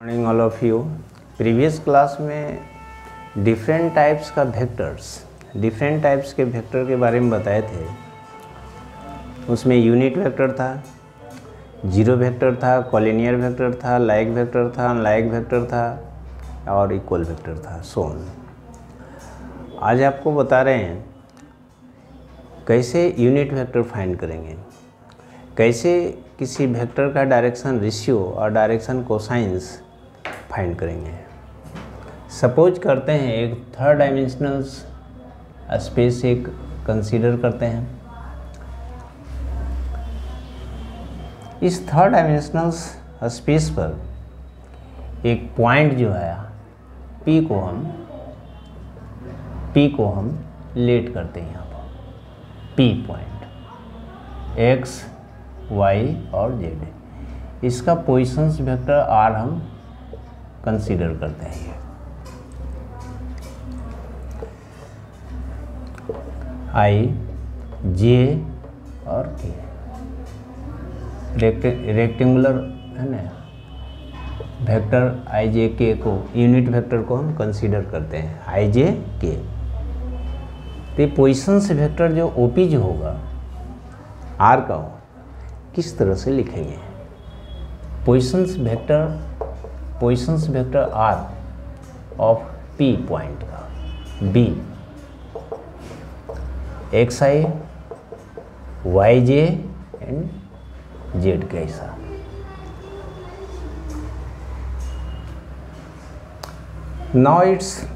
Morning all of you. Previous class में different types के vector के बारे में बताए थे। उसमें यूनिट वेक्टर था, जीरो वेक्टर था, कॉलिनियर वेक्टर था, लाइक वेक्टर था, अनलाइक वेक्टर था और इक्वल वेक्टर था, सो ऑन। आज आपको बता रहे हैं कैसे यूनिट वेक्टर फाइंड करेंगे, कैसे किसी वेक्टर का डायरेक्शन रेशियो और डायरेक्शन कोसाइंस फाइंड करेंगे। सपोज करते हैं एक थर्ड डायमेंशनल स्पेस एक कंसीडर करते हैं। इस थर्ड डायमेंशनल स्पेस पर एक पॉइंट जो है P को हम लेट करते हैं यहाँ पर। P पॉइंट X, Y और Z, इसका पोजीशंस वेक्टर R हम कंसीडर करते हैं। I, J और K रेक्टेंगुलर है ना वेक्टर I, J, K को यूनिट वेक्टर को हम कंसीडर करते हैं I, J, K। तो ये पोजीशंस वेक्टर जो OP जो होगा R का हो, किस तरह से लिखेंगे। Positions vector R of P point का B XI, YJ and Z का ऐसा। नाउ इट्स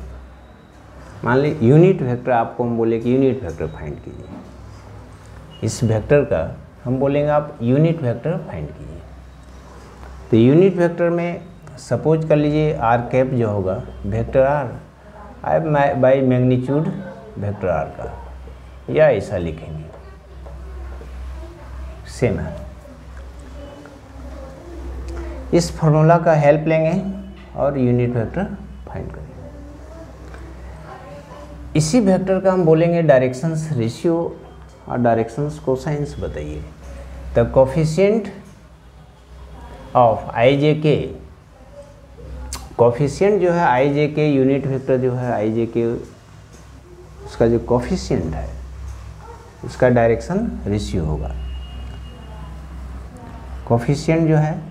मान ली यूनिट वेक्टर, आपको हम बोले कि यूनिट वेक्टर फाइंड कीजिए। इस वेक्टर का हम बोलेंगे आप यूनिट वेक्टर फाइंड कीजिए। तो यूनिट वेक्टर में सपोज कर लीजिए R कैप जो होगा vector R by magnitude vector R का, या ऐसा लिखेंगे, सेम है। इस फॉर्मूला का हेल्प लेंगे और यूनिट वेक्टर फाइंड करेंगे। इसी वेक्टर का हम बोलेंगे डायरेक्शंस रेशियो और डायरेक्शंस कोसाइंस बताइए। The coefficient of I, J, K, coefficient जो है I, J, K unit vector जो है I, J, K, उसका जो कोफिशिएंट है उसका डायरेक्शन रेशियो होगा। कोफिशिएंट जो है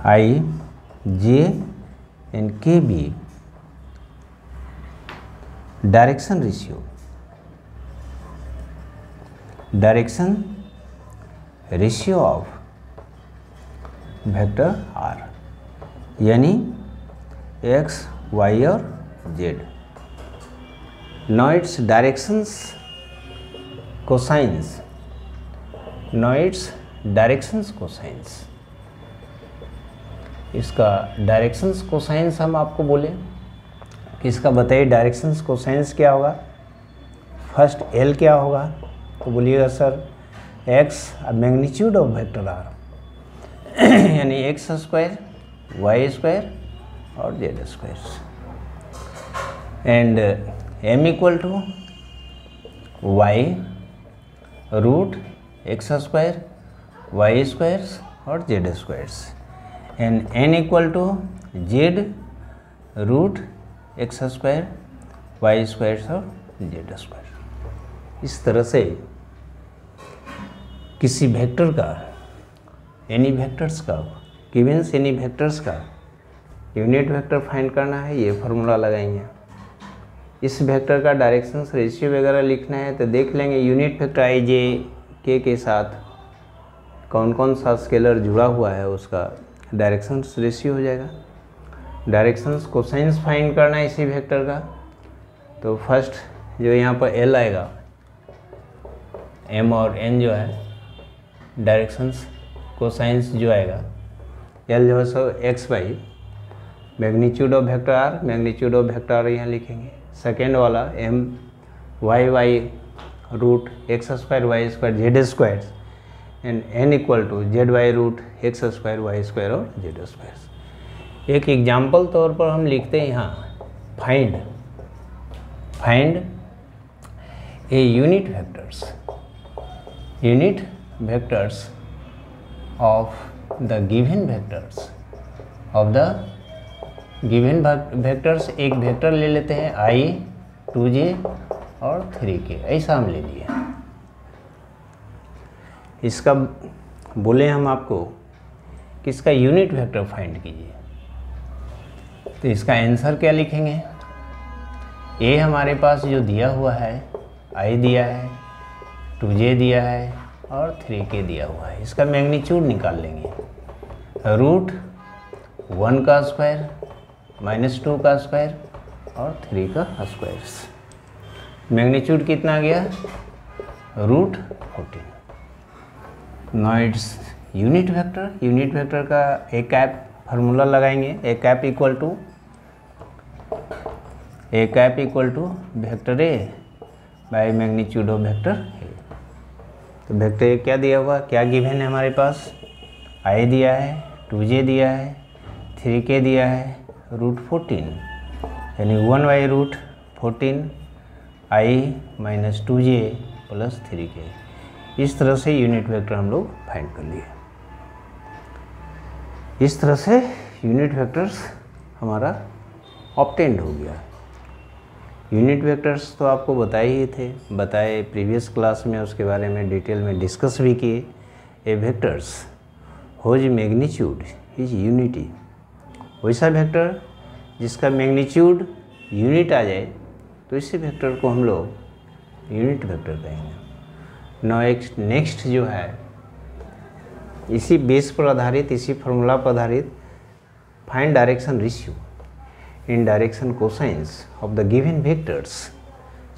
I, J एंड K भी direction ratio of vector R, यानी X, Y और Z। Now it's directions cosines, इसका डायरेक्शंस कोसाइंस हम आपको बोले कि इसका बताइए डायरेक्शंस कोसाइंस क्या होगा। फर्स्ट L क्या होगा, तो बोलिएगा sir X magnitude of vector R यानी X स्क्वायर, Y स्क्वायर और Z square, and M equal to Y root X square, Y square और Z square, and N equal to Z root X square, Y square और Z square. इस तरह से किसी vector का any vectors का unit vector find करना है, ये फार्मूला लगाएंगे। इस वेक्टर का डायरेक्शंस रेशियो वगैरह लिखना है तो देख लेंगे unit vector I, J, K के साथ कौन कौन सा स्केलर जुड़ा हुआ है, उसका डायरेक्शंस रेशियो हो जाएगा। डायरेक्शंस कोसाइंस फाइंड करना है इसी वेक्टर का, तो फर्स्ट जो यहाँ पर L आएगा, M और N जो है डायरेक्शंस कोसाइंस जो आएगा, L जो है सो X by magnitude of vector R यहाँ लिखेंगे। सेकेंड वाला M Y root X square, Y square, Z square, and N equal to ZY root X square, Y square और Z स्क्वायर। एक एग्जाम्पल तौर पर हम लिखते हैं यहाँ find a unit vectors of the given vectors of the given vectors, एक vector ले लेते हैं I, 2j और 3k, ऐसा हम ले लिए। इसका बोले हम आपको कि इसका यूनिट वेक्टर फाइंड कीजिए, तो इसका आंसर क्या लिखेंगे? ए हमारे पास जो दिया हुआ है I दिया है, 2j दिया है और 3k दिया हुआ है। इसका मैग्नीट्यूड निकाल लेंगे, रूट 1 का स्क्वायर -2 का स्क्वायर और 3 का स्क्वायर। मैग्नीट्यूड कितना आ गया? Root 14। Now it's unit vector. Unit vector का ए कैप फार्मूला लगाएंगे, A cap equal to vector A by magnitude of vector A. तो वेक्टर ए क्या दिया हुआ, क्या गिवन है हमारे पास? I दिया है, 2j दिया है, 3k दिया है, रूट 14, यानी 1/√14 I - 2j + 3k। इस तरह से यूनिट वेक्टर हम लोग फाइंड कर लिए। इस तरह से यूनिट वेक्टर्स हमारा ऑब्टेन्ड हो गया। यूनिट वेक्टर्स तो आपको बताए प्रीवियस क्लास में, उसके बारे में डिटेल में डिस्कस भी किए। A vectors whose magnitude is unity, वैसा वेक्टर जिसका मैग्नीट्यूड यूनिट आ जाए तो इसी वेक्टर को हम लोग यूनिट वेक्टर कहेंगे। नाउ एक नेक्स्ट जो है, इसी बेस पर आधारित, इसी फार्मूला पर आधारित, find direction ratio in direction cosines of the given vectors.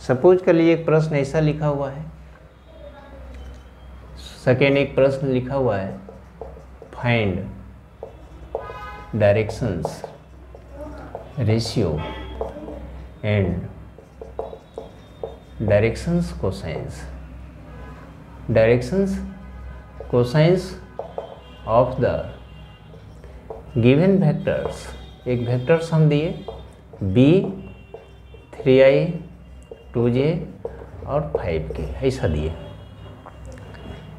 Suppose कर लीजिए एक प्रश्न ऐसा लिखा हुआ है, सेकेंड एक प्रश्न लिखा हुआ है, find directions ratio and directions cosines. Directions cosines of the given vectors. एक वेक्टर्स हम दिए b, 3i, 2j और 5k, ऐसा दिए।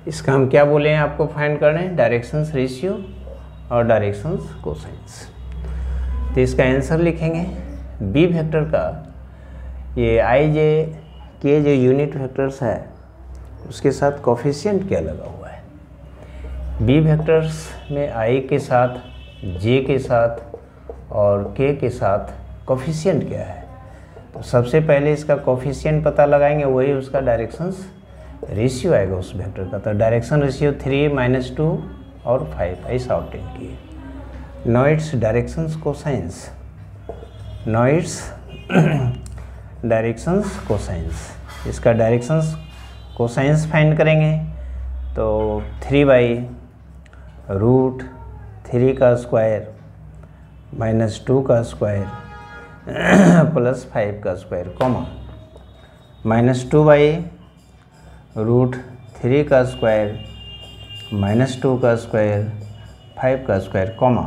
इसका हम क्या बोले हैं आपको फाइंड करना है? डायरेक्शंस रेशियो और डायरेक्शंस कोसाइंस। तो इसका आंसर लिखेंगे, b वेक्टर का ये i, j, k जो यूनिट वेक्टर्स है उसके साथ कोफिशिएंट क्या लगा हुआ है। b वेक्टर्स में i के साथ, j के साथ और k के साथ कोफिशिएंट क्या है? तो सबसे पहले इसका कोफिशिएंट पता लगाएंगे, वही उसका डायरेक्शंस रेशियो आएगा उस वेक्टर का। तो डायरेक्शन रेशियो 3 - 2 और 5 ऐसा ऑब्टेन किए। Now it's directions cosines. Now it's directions cosines. इसका डायरेक्शंस कोसाइंस फाइंड करेंगे तो 3/√3 का स्क्वायर -2 का स्क्वायर +5 का स्क्वायर, कॉमा -2/√3 का स्क्वायर -2 का स्क्वायर 5 का स्क्वायर, कॉमा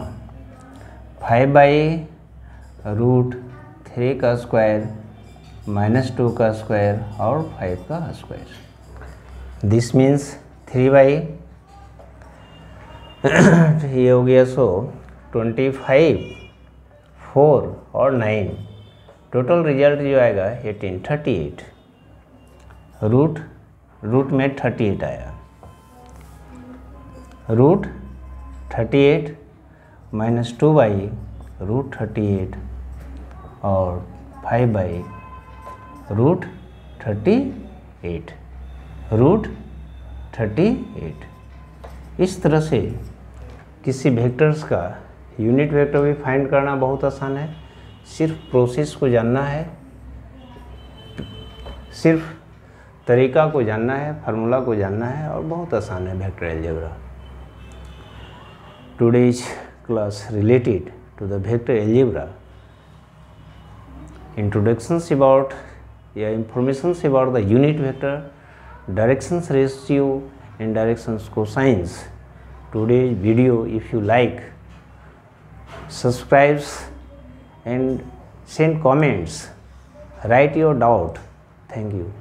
5/√3 का स्क्वायर -2 का स्क्वायर और 5 का स्क्वायर। दिस मीन्स 3 ये हो गया 25, 4 और 9, टोटल रिजल्ट जो आएगा 18, 38। रूट में 38 आया, रूट 38 -2/√38 और 5/√38, रूट 38। इस तरह से किसी वेक्टर्स का यूनिट वेक्टर भी फाइंड करना बहुत आसान है। सिर्फ प्रोसेस को जानना है, सिर्फ तरीका को जानना है, फार्मूला को जानना है और बहुत आसान है vector algebra. Today's class related to the vector algebra. Introductions about informations about the unit vector, directions ratio and directions cosines. Today's video, if you like, subscribe and send comments, write your doubt. Thank you.